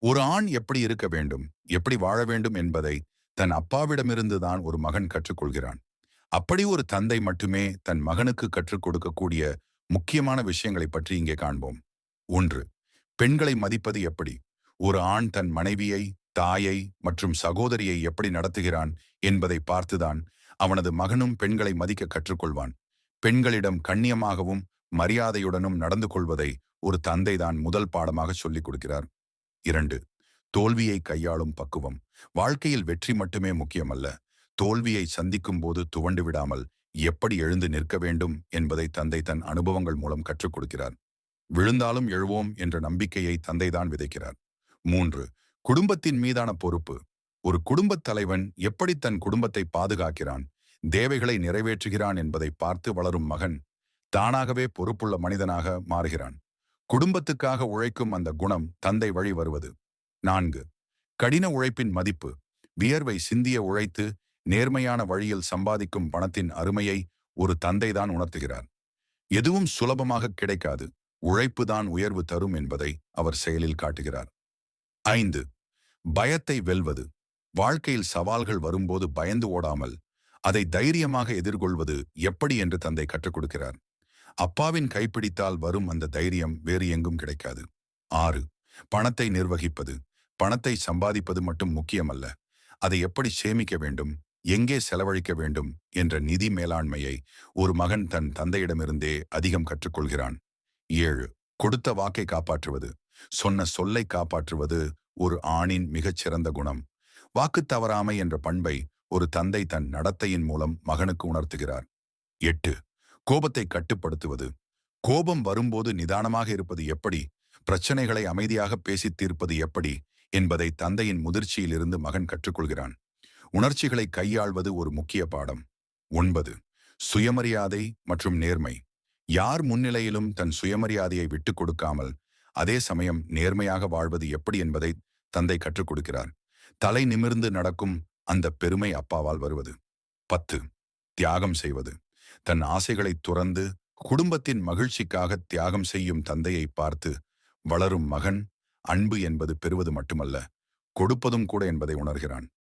ஒரு ஆண் எப்படி இருக்க வேண்டும், எப்படி வாழ வேண்டும் என்பதை தன் அப்பாவிடமிருந்து தான் ஒரு மகன் கற்றுக்கொள்கிறான். அப்படி ஒரு தந்தை மட்டுமே தன் மகனுக்கு கற்றுக் கொடுக்கக்கூடிய முக்கியமான விஷயங்களைப் பற்றி இங்கே காண்போம். 1. பெண்களை மதிப்பது எப்படி? ஒரு ஆண் தன் மனைவியை, தாயை மற்றும் சகோதரியை எப்படி நடத்துகிறான் என்பதை பார்த்துதான் அவனது மகனும் பெண்களை மதிக்க கற்றுக்கொள்வான். பெண்களிடம் கண்ணியமாகவும் மரியாதையுடனும் நடந்து கொள்வதை ஒரு தந்தைதான் முதல் பாடமாக சொல்லிக் கொடுக்கிறார். 2. தோல்வியை கையாளும் பக்குவம். வாழ்க்கையில் வெற்றி மட்டுமே முக்கியமல்ல. தோல்வியை சந்திக்கும் போது துவண்டு விடாமல் எப்படி எழுந்து நிற்க வேண்டும் என்பதை தந்தை தன் அனுபவங்கள் மூலம் கற்றுக் கொடுக்கிறார். விழுந்தாலும் எழுவோம் என்ற நம்பிக்கையை தந்தைதான் விதைக்கிறார். 3. குடும்பத்தின் மீதான பொறுப்பு. ஒரு குடும்பத் தலைவன் எப்படி தன் குடும்பத்தை பாதுகாக்கிறான், தேவைகளை நிறைவேற்றுகிறான் என்பதை பார்த்து வளரும் மகன் தானாகவே பொறுப்புள்ள மனிதனாக மாறுகிறான். குடும்பத்துக்காக உழைக்கும் அந்த குணம் தந்தை வழி வருவது. 4. கடின உழைப்பின் மதிப்பு. வியர்வை சிந்திய உழைத்து நேர்மையான வழியில் சம்பாதிக்கும் பணத்தின் அருமையை ஒரு தந்தைதான் உணர்த்துகிறார். எதுவும் சுலபமாக கிடைக்காது, உழைப்புதான் உயர்வு தரும் என்பதை அவர் செயலில் காட்டுகிறார். 5. பயத்தை வெல்வது. வாழ்க்கையில் சவால்கள் வரும்போது பயந்து ஓடாமல் அதை தைரியமாக எதிர்கொள்வது எப்படி என்று தந்தை கற்றுக் கொடுக்கிறார். அப்பாவின் கைப்பிடித்தால் வரும் அந்த தைரியம் வேறு எங்கும் கிடைக்காது. 6. பணத்தை நிர்வகிப்பது. பணத்தை சம்பாதிப்பது மட்டும் முக்கியமல்ல, அதை எப்படி சேமிக்க வேண்டும், எங்கே செலவழிக்க வேண்டும் என்ற நிதி மேலாண்மையை ஒரு மகன் தன் தந்தையிடமிருந்தே அதிகம் கற்றுக்கொள்கிறான். 7. கொடுத்த வாக்கை காப்பாற்றுவது. சொன்ன சொல்லை காப்பாற்றுவது ஒரு ஆணின் மிகச்சிறந்த குணம். வாக்கு தவறாமை என்ற பண்பை ஒரு தந்தை தன் நடத்தையின் மூலம் மகனுக்கு உணர்த்துகிறார். 8. கோபத்தை கட்டுப்படுத்துவது. கோபம் வரும்போது நிதானமாக இருப்பது எப்படி, பிரச்சனைகளை அமைதியாக பேசித் தீர்ப்பது எப்படி என்பதை தந்தையின் முதிர்ச்சியிலிருந்து மகன் கற்றுக்கொள்கிறான். உணர்ச்சிகளை கையாள்வது ஒரு முக்கிய பாடம். 9. சுயமரியாதை மற்றும் நேர்மை. யார் முன்னிலையிலும் தன் சுயமரியாதையை விட்டுக் கொடுக்காமல் அதே சமயம் நேர்மையாக வாழ்வது எப்படி என்பதை தந்தை கற்றுக் கொடுக்கிறார். தலை நிமிர்ந்து நடக்கும் அந்த பெருமை அப்பாவால் வருவது. 10. தியாகம் செய்வது. தன் ஆசைகளை துறந்து குடும்பத்தின் மகிழ்ச்சிக்காக தியாகம் செய்யும் தந்தையை பார்த்து வளரும் மகன் அன்பு என்பது பெறுவது மட்டுமல்ல, கொடுப்பதும் கூட என்பதை உணர்கிறான்.